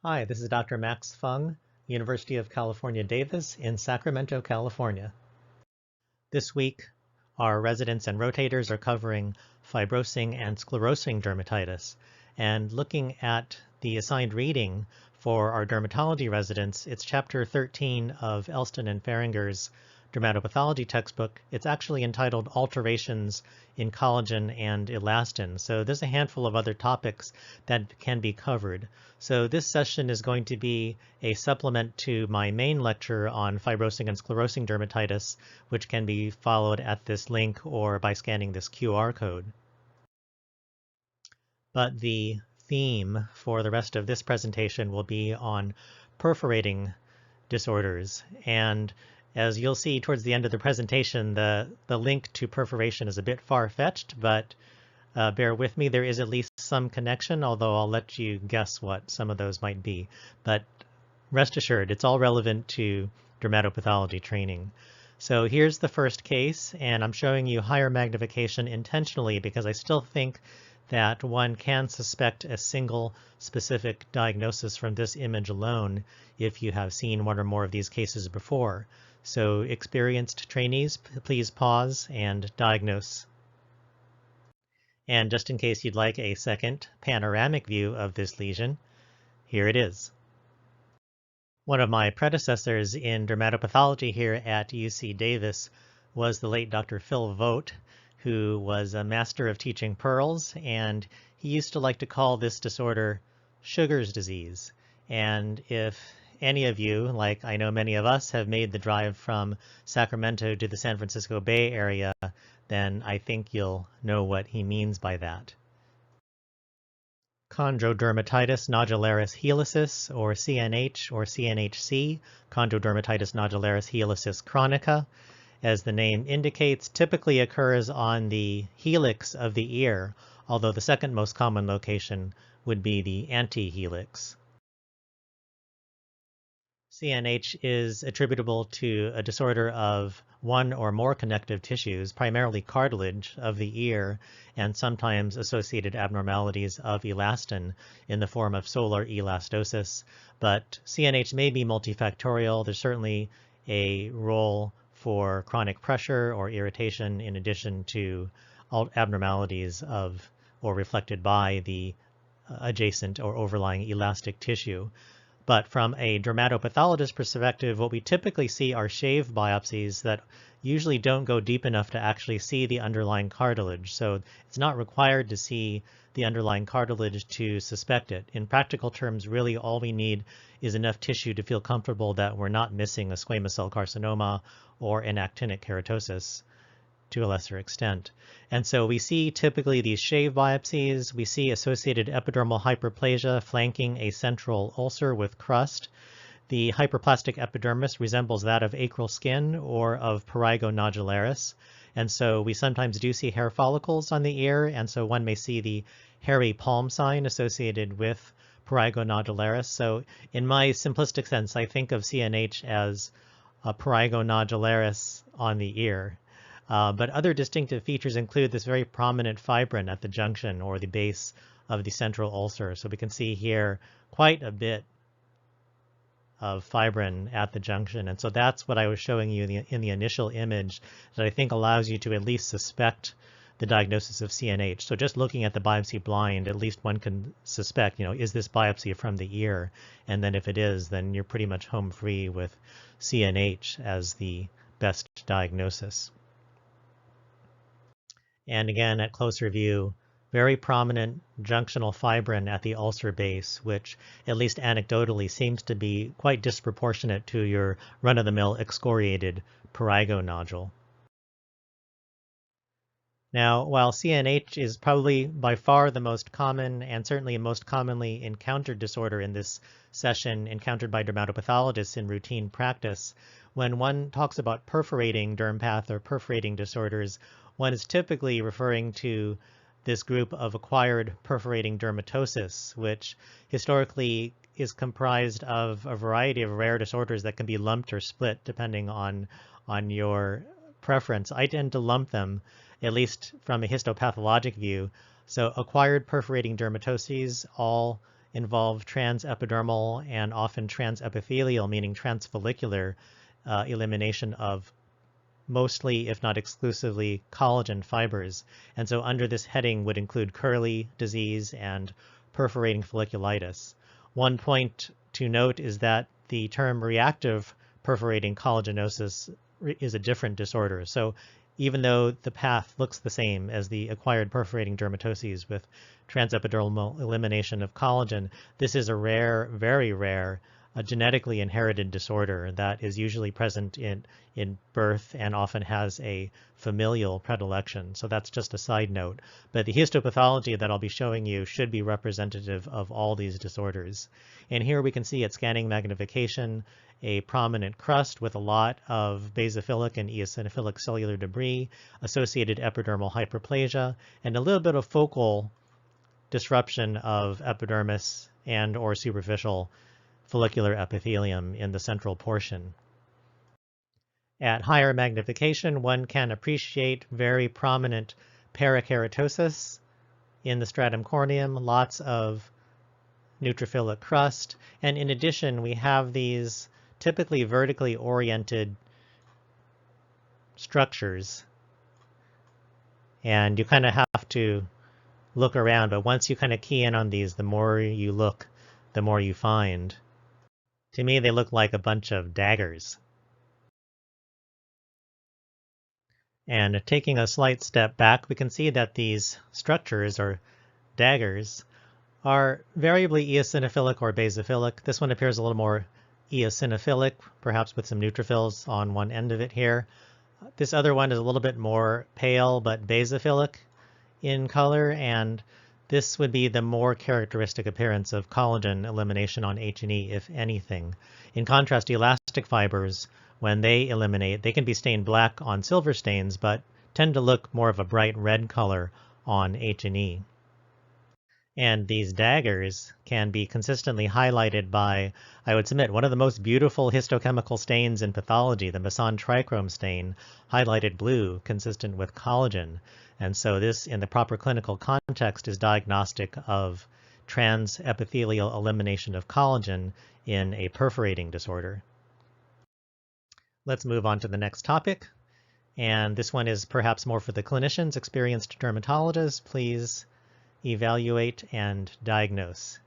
Hi, this is Dr. Max Fung, University of California, Davis in Sacramento, California. This week, our residents and rotators are covering fibrosing and sclerosing dermatitis. And looking at the assigned reading for our dermatology residents, it's chapter 13 of Elston and Feringer's dermatopathology textbook. It's actually entitled Alterations in Collagen and Elastin. So there's a handful of other topics that can be covered. So this session is going to be a supplement to my main lecture on fibrosing and sclerosing dermatitis, which can be followed at this link or by scanning this QR code. But the theme for the rest of this presentation will be on perforating disorders. And as you'll see towards the end of the presentation, the link to perforation is a bit far-fetched, but bear with me, there is at least some connection, although I'll let you guess what some of those might be. But rest assured, it's all relevant to dermatopathology training. So here's the first case, and I'm showing you higher magnification intentionally because I still think that one can suspect a single specific diagnosis from this image alone if you have seen one or more of these cases before. So experienced trainees, please pause and diagnose. And just in case you'd like a second panoramic view of this lesion, here it is. One of my predecessors in dermatopathology here at UC Davis was the late Dr. Phil Vogt, who was a master of teaching pearls, and he used to like to call this disorder Sugar's disease. And if any of you, like I know many of us, have made the drive from Sacramento to the San Francisco Bay Area, then I think you'll know what he means by that. Chondrodermatitis nodularis helicis, or CNH or CNHC, Chondrodermatitis nodularis helicis chronica, as the name indicates, typically occurs on the helix of the ear, although the second most common location would be the antihelix. CNH is attributable to a disorder of one or more connective tissues, primarily cartilage of the ear, and sometimes associated abnormalities of elastin in the form of solar elastosis. But CNH may be multifactorial. There's certainly a role for chronic pressure or irritation in addition to abnormalities of or reflected by the adjacent or overlying elastic tissue. But from a dermatopathologist perspective, what we typically see are shave biopsies that usually don't go deep enough to actually see the underlying cartilage. So it's not required to see the underlying cartilage to suspect it. In practical terms, really all we need is enough tissue to feel comfortable that we're not missing a squamous cell carcinoma or an actinic keratosis to a lesser extent. And so we see typically these shave biopsies. We see associated epidermal hyperplasia flanking a central ulcer with crust. The hyperplastic epidermis resembles that of acral skin or of prurigo nodularis. And so we sometimes do see hair follicles on the ear, and so one may see the hairy palm sign associated with prurigo nodularis. So in my simplistic sense, I think of CNH as a prurigo nodularis on the ear. But other distinctive features include this very prominent fibrin at the junction or the base of the central ulcer. So we can see here quite a bit of fibrin at the junction. And so that's what I was showing you in the initial image that I think allows you to at least suspect the diagnosis of CNH. So just looking at the biopsy blind, at least one can suspect, is this biopsy from the ear? And then if it is, then you're pretty much home free with CNH as the best diagnosis. And again, at closer view, very prominent junctional fibrin at the ulcer base, which at least anecdotally seems to be quite disproportionate to your run-of-the-mill excoriated prurigo nodule. Now, while CNH is probably by far the most common and certainly most commonly encountered disorder in this session encountered by dermatopathologists in routine practice, when one talks about perforating Dermpath or perforating disorders, one is typically referring to this group of acquired perforating dermatosis, which historically is comprised of a variety of rare disorders that can be lumped or split depending on your preference. I tend to lump them, at least from a histopathologic view. So acquired perforating dermatoses all involve transepidermal and often transepithelial, meaning transfollicular, elimination of mostly, if not exclusively, collagen fibers. And so under this heading would include Curley disease and perforating folliculitis. One point to note is that the term reactive perforating collagenosis is a different disorder. So even though the path looks the same as the acquired perforating dermatoses with transepidermal elimination of collagen, this is a rare, very rare, a genetically inherited disorder that is usually present in birth and often has a familial predilection. So that's just a side note. But the histopathology that I'll be showing you should be representative of all these disorders. And here we can see at scanning magnification a prominent crust with a lot of basophilic and eosinophilic cellular debris, associated epidermal hyperplasia, and a little bit of focal disruption of epidermis and or superficial follicular epithelium in the central portion. At higher magnification, one can appreciate very prominent parakeratosis in the stratum corneum, lots of neutrophilic crust, and in addition, we have these typically vertically oriented structures. And you kind of have to look around, but once you kind of key in on these, the more you look, the more you find. To me, they look like a bunch of daggers. And taking a slight step back, we can see that these structures, or daggers, are variably eosinophilic or basophilic. This one appears a little more eosinophilic, perhaps with some neutrophils on one end of it here. This other one is a little bit more pale but basophilic in color, and this would be the more characteristic appearance of collagen elimination on H&E, if anything. In contrast, elastic fibers, when they eliminate, they can be stained black on silver stains, but tend to look more of a bright red color on H&E. And these daggers can be consistently highlighted by, I would submit, one of the most beautiful histochemical stains in pathology, the Masson trichrome stain, highlighted blue, consistent with collagen. And so this, in the proper clinical context, is diagnostic of transepithelial elimination of collagen in a perforating disorder. Let's move on to the next topic. And this one is perhaps more for the clinicians, experienced dermatologists. Please evaluate and diagnose.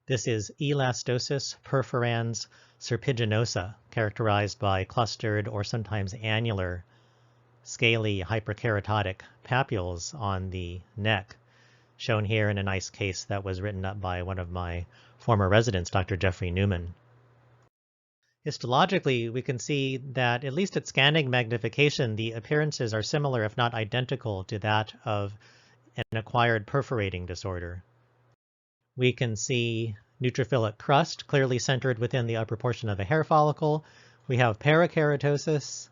This is Elastosis perforans serpiginosa, characterized by clustered or sometimes annular, scaly hyperkeratotic papules on the neck, shown here in a nice case that was written up by one of my former residents, Dr. Jeffrey Newman. Histologically, we can see that, at least at scanning magnification, the appearances are similar, if not identical, to that of an acquired perforating disorder. We can see neutrophilic crust clearly centered within the upper portion of a hair follicle. We have parakeratosis,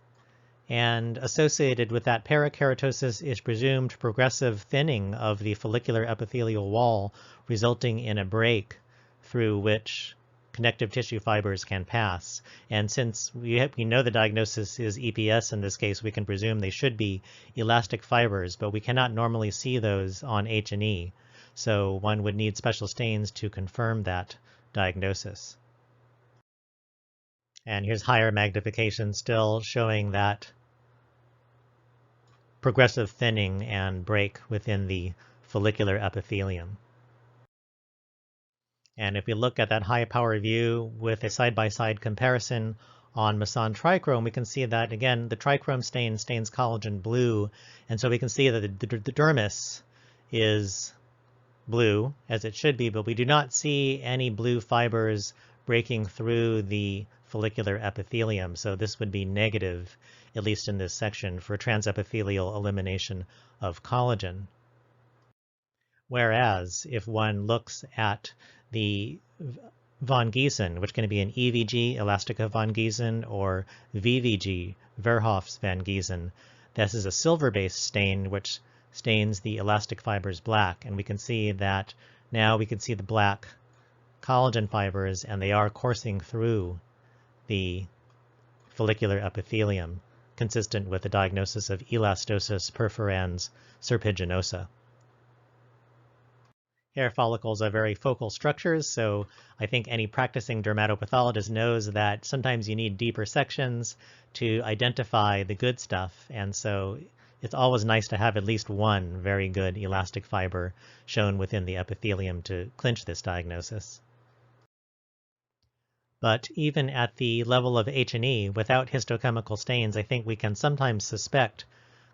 and associated with that parakeratosis is presumed progressive thinning of the follicular epithelial wall, resulting in a break through which connective tissue fibers can pass. And since we know the diagnosis is EPS in this case, we can presume they should be elastic fibers, but we cannot normally see those on H&E. So one would need special stains to confirm that diagnosis. And here's higher magnification still showing that progressive thinning and break within the follicular epithelium. And if we look at that high power view with a side-by-side comparison on Masson trichrome, we can see that, again, the trichrome stain stains collagen blue. And so we can see that the dermis is blue, as it should be, but we do not see any blue fibers breaking through the follicular epithelium. So this would be negative, at least in this section, for transepithelial elimination of collagen. Whereas if one looks at the von Giesen, which can be an EVG, Elastica von Giesen, or VVG, Verhoef's van Giesen, this is a silver-based stain which stains the elastic fibers black. And we can see that now we can see the black collagen fibers, and they are coursing through the follicular epithelium, consistent with the diagnosis of elastosis perforans serpiginosa. Hair follicles are very focal structures, so I think any practicing dermatopathologist knows that sometimes you need deeper sections to identify the good stuff, and so it's always nice to have at least one very good elastic fiber shown within the epithelium to clinch this diagnosis. But even at the level of H&E, without histochemical stains, I think we can sometimes suspect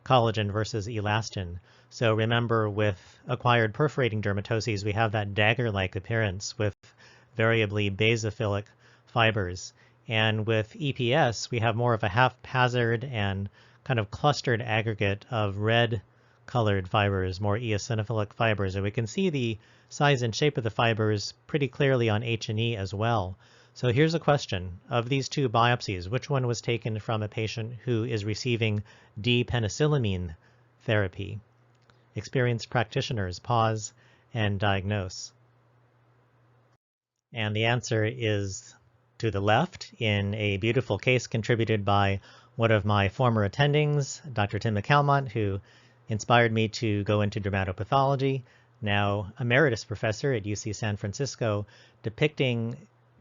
collagen versus elastin. So remember, with acquired perforating dermatoses, we have that dagger-like appearance with variably basophilic fibers. And with EPS, we have more of a haphazard and kind of clustered aggregate of red-colored fibers, more eosinophilic fibers. And we can see the size and shape of the fibers pretty clearly on H&E as well. So here's a question. Of these two biopsies, which one was taken from a patient who is receiving D-penicillamine therapy? Experienced practitioners pause and diagnose. And the answer is to the left in a beautiful case contributed by one of my former attendings, Dr. Tim McCalmont, who inspired me to go into dermatopathology, now emeritus professor at UC San Francisco, depicting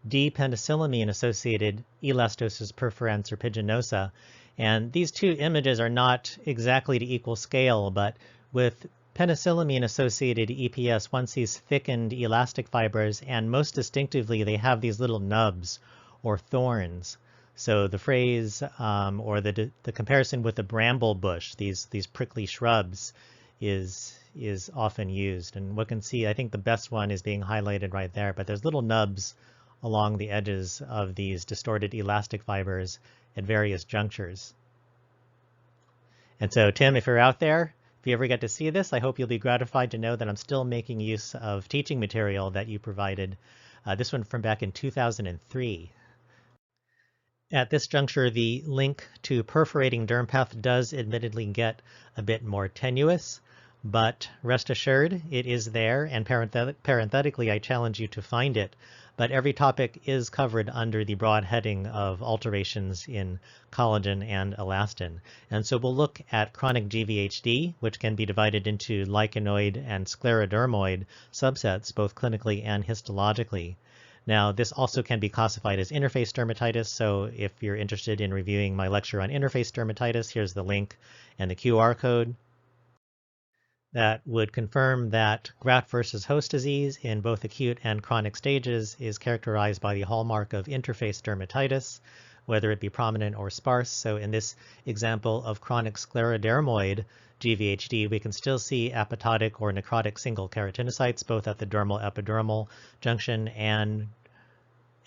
D-penicillamine-associated elastosis perforans serpiginosa. And these two images are not exactly to equal scale, but with penicillamine-associated EPS, one sees thickened elastic fibers, and most distinctively, they have these little nubs or thorns. So the phrase or the comparison with the bramble bush, these prickly shrubs, is often used. And one can see, I think the best one is being highlighted right there, but there's little nubs along the edges of these distorted elastic fibers at various junctures. And so, Tim, if you're out there, if you ever get to see this, I hope you'll be gratified to know that I'm still making use of teaching material that you provided, this one from back in 2003. At this juncture, the link to perforating Dermpath does admittedly get a bit more tenuous, but rest assured, it is there, and parenthetically, I challenge you to find it. But every topic is covered under the broad heading of alterations in collagen and elastin. And so we'll look at chronic GvHD, which can be divided into lichenoid and sclerodermoid subsets, both clinically and histologically. Now, this also can be classified as interface dermatitis, so if you're interested in reviewing my lecture on interface dermatitis, here's the link and the QR code that would confirm that graft versus host disease in both acute and chronic stages is characterized by the hallmark of interface dermatitis, whether it be prominent or sparse. So in this example of chronic sclerodermoid GvHD, we can still see apoptotic or necrotic single keratinocytes, both at the dermal epidermal junction and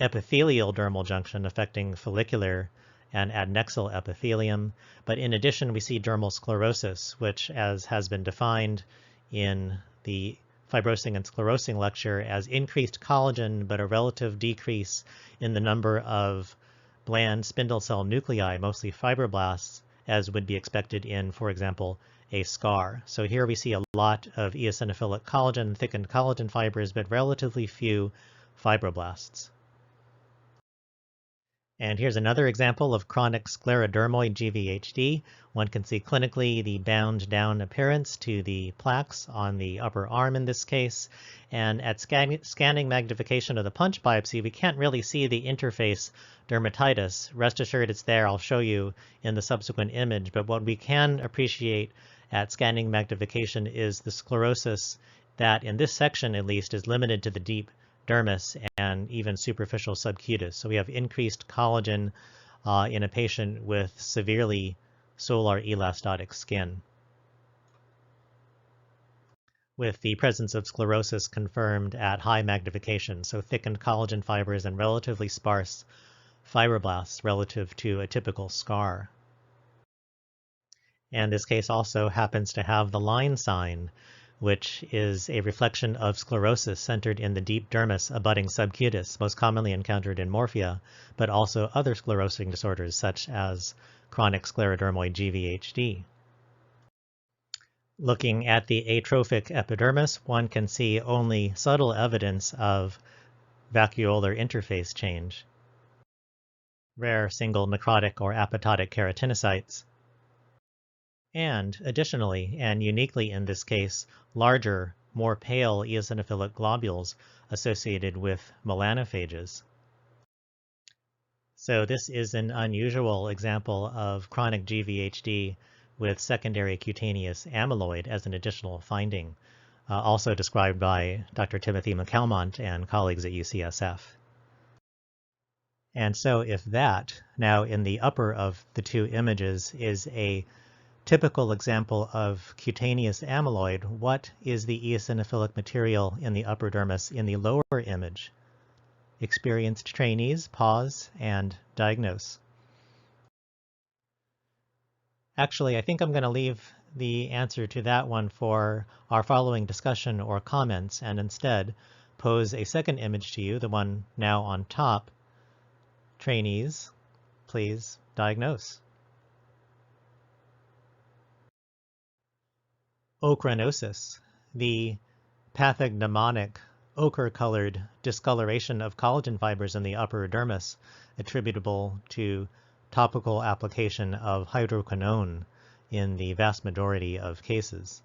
epithelial dermal junction, affecting follicular and adnexal epithelium. But in addition, we see dermal sclerosis, which, as has been defined in the fibrosing and sclerosing lecture, as increased collagen, but a relative decrease in the number of bland spindle cell nuclei, mostly fibroblasts, as would be expected in, for example, a scar. So here we see a lot of eosinophilic collagen, thickened collagen fibers, but relatively few fibroblasts. And here's another example of chronic sclerodermoid GvHD. One can see clinically the bound down appearance to the plaques on the upper arm in this case. And at scanning magnification of the punch biopsy, we can't really see the interface dermatitis. Rest assured it's there. I'll show you in the subsequent image. But what we can appreciate at scanning magnification is the sclerosis that, in this section at least, is limited to the deep dermis and even superficial subcutis. So we have increased collagen in a patient with severely solar elastotic skin, with the presence of sclerosis confirmed at high magnification, so thickened collagen fibers and relatively sparse fibroblasts relative to a typical scar. And this case also happens to have the line sign, which is a reflection of sclerosis centered in the deep dermis abutting subcutis, most commonly encountered in morphia, but also other sclerosing disorders such as chronic sclerodermoid GvHD. Looking at the atrophic epidermis, one can see only subtle evidence of vacuolar interface change, rare single necrotic or apoptotic keratinocytes, and additionally, and uniquely in this case, larger more pale eosinophilic globules associated with melanophages. So this is an unusual example of chronic GvHD with secondary cutaneous amyloid as an additional finding, also described by Dr. Timothy McCalmont and colleagues at UCSF. And so if that, now in the upper of the two images, is a typical example of cutaneous amyloid, what is the eosinophilic material in the upper dermis in the lower image? Experienced trainees, pause and diagnose. Actually, I think I'm going to leave the answer to that one for our following discussion or comments, and instead pose a second image to you, the one now on top. Trainees, please diagnose. Ochronosis, the pathognomonic ochre-colored discoloration of collagen fibers in the upper dermis, attributable to topical application of hydroquinone in the vast majority of cases.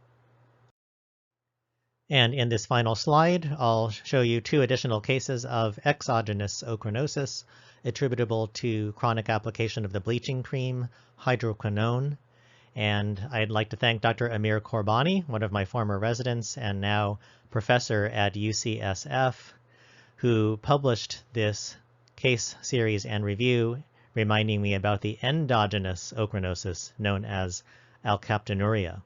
And in this final slide, I'll show you two additional cases of exogenous ochronosis attributable to chronic application of the bleaching cream hydroquinone. And I'd like to thank Dr. Amir Korbani, one of my former residents and now professor at UCSF, who published this case series and review, reminding me about the endogenous ochronosis known as alkaptonuria.